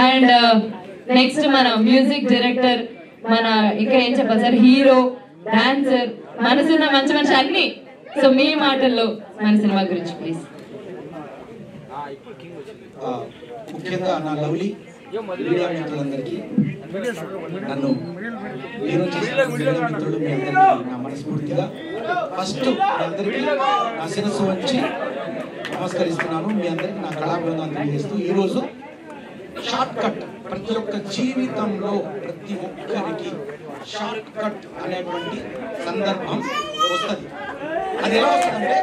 And next మన music director, మన ఇంకా ఏం చెప్పాలి సార్, హీరో, డాన్సర్, మనసున్న మంచి మనిషి అన్ని. సో మీ మాటల్లో మన సినిమా గురించి ప్లీజ్. ముఖ్యంగా నా లవ్లీ మీడియా మిత్రులందరికీ, నన్ను హీరో చేసిన మిత్రులు మీ అందరికీ నా మనస్ఫూర్తిగా ఫస్ట్ మీ అందరికీ నా శిరస్సు వంచి నమస్కరిస్తున్నాను. మీ అందరికీ నా కళాబృందాన్ని తెలియజేస్తూ ఈరోజు షార్ట్ కట్, ప్రతి ఒక్క జీవితంలో ప్రతి ఒక్కరికి షార్ట్ కట్ అనేటువంటి సందర్భం వస్తుంది. అది ఎలా వస్తుందంటే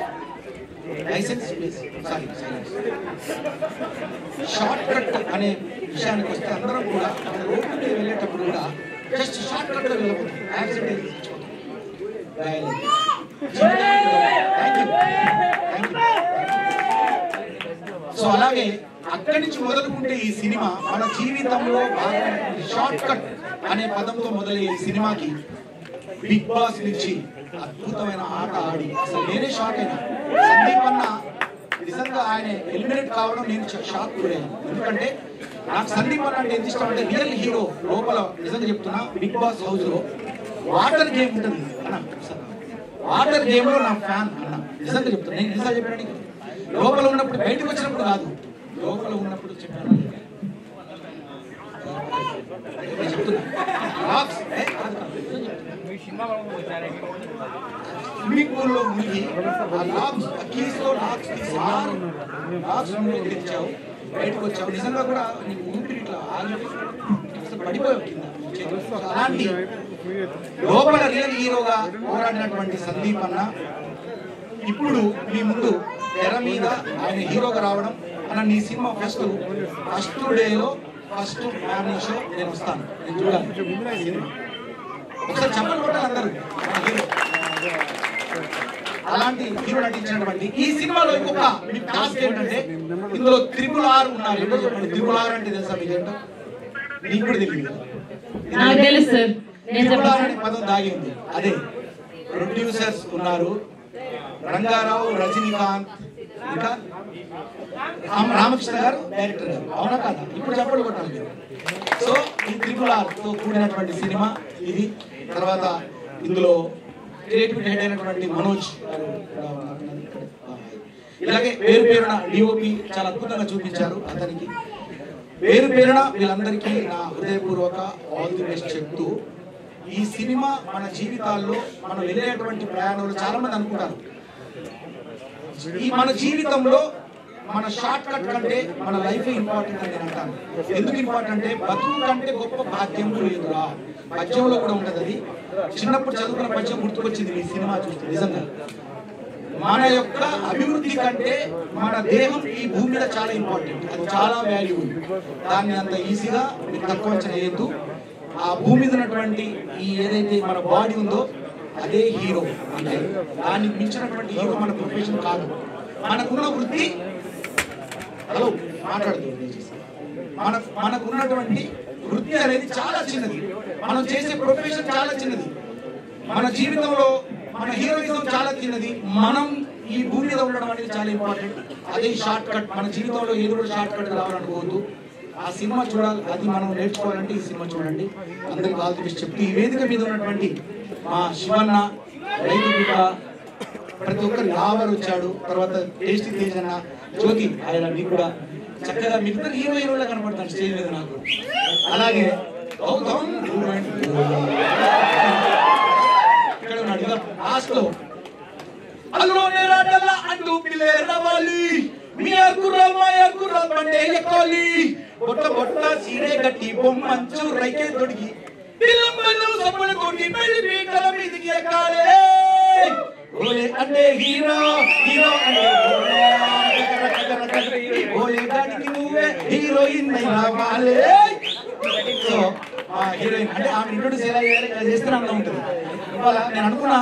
షార్ట్ కట్ అనే విషయానికి వస్తే అందరం కూడా రోడ్డు మీద వెళ్ళేటప్పుడు కూడా జస్ట్ షార్ట్ కట్ లో వెళ్ళబోతుంది, యాక్సిడెంట్ సో అలాగే అక్కడి నుంచి మొదలుకుంటే ఈ సినిమా మన జీవితంలో షార్ట్ కట్ అనే పదంతో మొదలయ్యే ఈ సినిమాకి బిగ్ బాస్ నుంచి అద్భుతమైన ఆట ఆడి అసలు నేనే షాక్ అయినా. సందీప్ అన్న నిజంగా ఆయన ఎలిమినేట్ కావడం నేను షాక్ గురయ్యాను. ఎందుకంటే నాకు సందీప్ అన్న అంటే ఎంత ఇష్టం అంటే రియల్ హీరో లోపల. నిజంగా చెప్తున్నా, బిగ్ బాస్ హౌస్ లో వాటర్ గేమ్ ఉంటుంది అన్న, వాటర్ గేమ్ లో నా ఫ్యాన్ అన్న. నిజంగా చెప్తున్నా, నేను నిజంగా చెప్పడానికి లోపల ఉన్నప్పుడు, బయటకు వచ్చినప్పుడు కాదు, లోపల ఉన్నప్పుడు చెప్పాను. స్విమ్మింగ్ పూల్ లో మునిగి ఆ లాక్స్ కీస్ లో లాక్స్ తీసి లాక్స్ తెచ్చావు, బయటకు వచ్చావు. నిజంగా కూడా నీకు ఊపిరి ఇట్లా పడిపోయావు కింద. అలాంటి లోపల రియల్ హీరోగా పోరాడినటువంటి సందీప్ అన్న ఇప్పుడు మీ ముందు తెర మీద ఆయన హీరోగా రావడం అన్న. నీ సినిమా ఫస్ట్ డేలో ఫస్ట్ మార్నింగ్ షో నేను వస్తాను, నేను చూడాలి. ఒకసారి చెప్పలు కొట్టాలి అందరూ. అలాంటి హీరో నటించినటువంటి ఈ సినిమాలో ఇంకొక మీకు టాస్క్ ఏంటంటే, ఇందులో RRR ఉన్నారు. ఎవరో చెప్పండి, RRR అంటే తెలుసా మీకు? ఏంటో నీకు కూడా తెలియదు. RRR అనే పదం దాగి ఉంది. అదే ప్రొడ్యూసర్స్ ఉన్నారు, రంగారావు, రజనీకాంత్, ఇంకా రామకృష్ణ గారు డైరెక్టర్ గారు. అవునా కాదా? ఇప్పుడు చెప్పలు కొట్టాలి మీరు. సో ఈ RRR తో కూడినటువంటి సినిమా ఇది. తర్వాత ఇందులో క్రియేటివిటీ హెడ్ అయినటువంటి మనోజ్ గారు, ఇలాగే పేరు పేరున డిఓపి చాలా అద్భుతంగా చూపించారు. అతనికి పేరు పేరున వీళ్ళందరికీ నా హృదయపూర్వక ఆల్ ది బెస్ట్ చెప్తూ, ఈ సినిమా మన జీవితాల్లో మనం వెళ్ళేటువంటి ప్రయాణంలో చాలా మంది అనుకుంటారు ఈ మన జీవితంలో మన షార్ట్ కట్ కంటే మన లైఫ్ ఇంపార్టెంట్ అని నేను అంటాను. ఎందుకు ఇంపార్టెంట్ అంటే, బతుకు కంటే గొప్ప భాగ్యం లేదురా. పద్యంలో కూడా ఉంటది అది. చిన్నప్పుడు చదువుకున్న పద్యం గుర్తుకొచ్చింది ఈ సినిమా చూస్తే. నిజంగా మన యొక్క అభివృద్ధి కంటే మన దేహం ఈ భూమి మీద చాలా ఇంపార్టెంట్, అది చాలా వాల్యూబుల్. దాన్ని అంత ఈజీగా మీరు తక్కువ అంచనా వేయద్దు. ఆ భూమి మీద ఉన్నటువంటి ఈ ఏదైతే మన బాడీ ఉందో అదే హీరో. అంటే దానికి మించినటువంటి హీరో మన ప్రొఫెషన్ కాదు. మనకున్న వృత్తి, హలో మాట్లాడుతూ, మనకున్నటువంటి వృత్తి అనేది చాలా చిన్నది. మనం చేసే ప్రొఫెషన్ చాలా చిన్నది. మన జీవితంలో మన హీరోయిజం చాలా చిన్నది. మనం ఈ భూమి మీద ఉండడం అనేది చాలా ఇంపార్టెంట్. అదే షార్ట్ కట్. మన జీవితంలో ఏదో కూడా షార్ట్ కట్ రావాలనుకోవద్దు. ఆ సినిమా చూడాలి, అది మనం నేర్చుకోవాలంటే ఈ సినిమా చూడండి. అందరికి ఆల్ ది బెస్ట్ చెప్తూ, ఈ వేదిక మీద ఉన్నటువంటి మా శివన్న, రైతు బిడ్డ, ప్రతి ఒక్కరు యావరు వచ్చాడు. తర్వాత టేస్టీ తేజ్ అన్న, జ్యోతి, ఆయన మీకు కూడా చక్కగా మిగతా హీరోయిన్లా కనపడతాను స్టేజ్ మీద నాకు. అలాగే గౌతమ్ ఇక్కడ ఉన్నాడు. ఇలా లాస్ట్ లో అంటూ పిల్లే రావాలి, మీ అకుర్ర పండే ఎక్కాలి, బొట్ట బొట్ట సీరే గట్టి బొమ్మంచు రైకే దొడిగి పిల్లమ్మలు సబ్బుల తోటి పెళ్లి పీటల మీదికి ఎక్కాలి. ఓలే అంటే హీరో, హీరో అంటే ఓలే దానికి నువ్వే హీరోయిన్ రావాలి. సో ఆ హీరోయిన్ అంటే ఆమె ఇంట్రొడ్యూస్ ఎలా చేస్తే అంత ఉంటుంది. ఇవాళ నేను అనుకున్నా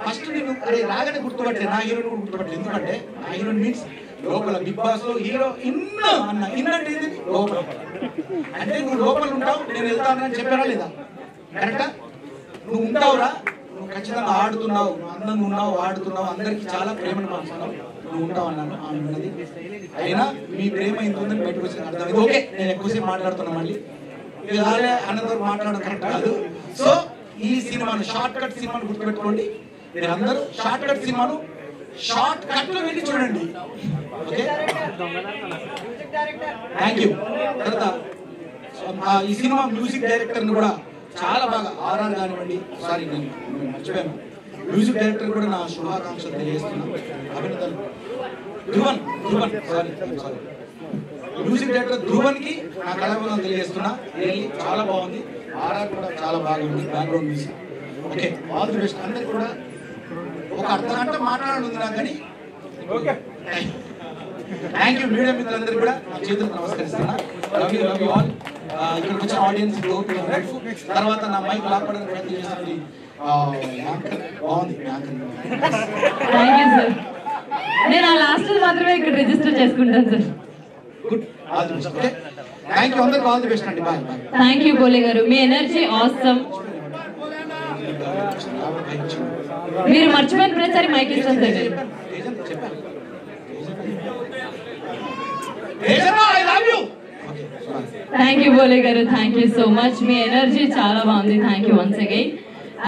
ఫస్ట్ నేను అరే రాగానే గుర్తుపట్టే, నా హీరోయిన్ కూడా గుర్తుపట్టే. ఎందుకంటే నా హీరోయిన్ మీన్స్ లోపల బిగ్ బాస్ లో హీరో ఇన్న అన్న. ఇన్నంటే ఏంటి? లోపల. అంటే నువ్వు లోపల ఉంటావు, నేను వెళ్తానని చెప్పారా లేదా? కరెక్టా? నువ్వు ఉంటావురా, నువ్వు ఖచ్చితంగా ఆడుతున్నావు, అందంగా ఉన్నావు, ఆడుతున్నావు, అందరికి చాలా ప్రేమను పంచుతున్నావు. నువ్వు ఉంటావు అన్నాను, ఆమె ఉన్నది. అయినా మీ ప్రేమ ఇంత ఉందని బయటకు వచ్చిన అర్థమైంది. ఓకే, నేను ఎక్కువసేపు మాట్లాడుతున్నా, మళ్ళీ ఇక అన్నదరూ మాట్లాడడం కరెక్ట్ కాదు. సో ఈ సినిమాను షార్ట్ కట్ సినిమాను గుర్తుపెట్టుకోండి. మీరు అందరూ షార్ట్ కట్ సినిమాను షార్ట్ కట్ లో వెళ్ళి చూడండి. Okay, thank you. తర్వాత ఈ సినిమా మ్యూజిక్ డైరెక్టర్ ని కూడా చాలా బాగా ఆర్ఆర్ కానివ్వండి, సారీ నేను మర్చిపోయాను, మ్యూజిక్ డైరెక్టర్ కూడా నా శుభాకాంక్షలు తెలియజేస్తున్నాను, అభినందనలు. Dhruvan sorry music director Dhruvan కి నా కళాభినందనలు తెలియజేస్తున్నా. రియల్లీ చాలా బాగుంది, ఆర్ఆర్ కూడా చాలా బాగుంది, background music. Okay, all the best. అందరికి కూడా ఒక అర్ధగంట మాట్లాడాలి నాకు, కానీ థ్యాంక్ యూ. మీడియా మిత్రులందరూ కూడా నా చేతులకు నమస్కరిస్తున్నా. Love you all. ఇక్కడికి వచ్చిన ఆడియన్స్ తర్వాత నా మైక్ లాక్పడానికి ప్రయత్నం చేసినది బాగుంది. Thank you sir. నేను ఆ లాస్ట్ మాత్రమే ఇక్కడ రిజిస్టర్ చేసుకుంటాను sir. Good, all the best. Okay, thank you. అందరికీ ఆల్ ది బెస్ట్ అండి. బాయ్. థ్యాంక్ యూ బోలే గారు, మీ ఎనర్జీ ఆసమ్. మీరు మర్చిపోయిన ప్రతిసారి మైక్ ఇస్తాను సార్. థ్యాంక్ యూ బోలే గారు, thank you so much. Me energy చాలా బాగుంది. Thank you once again.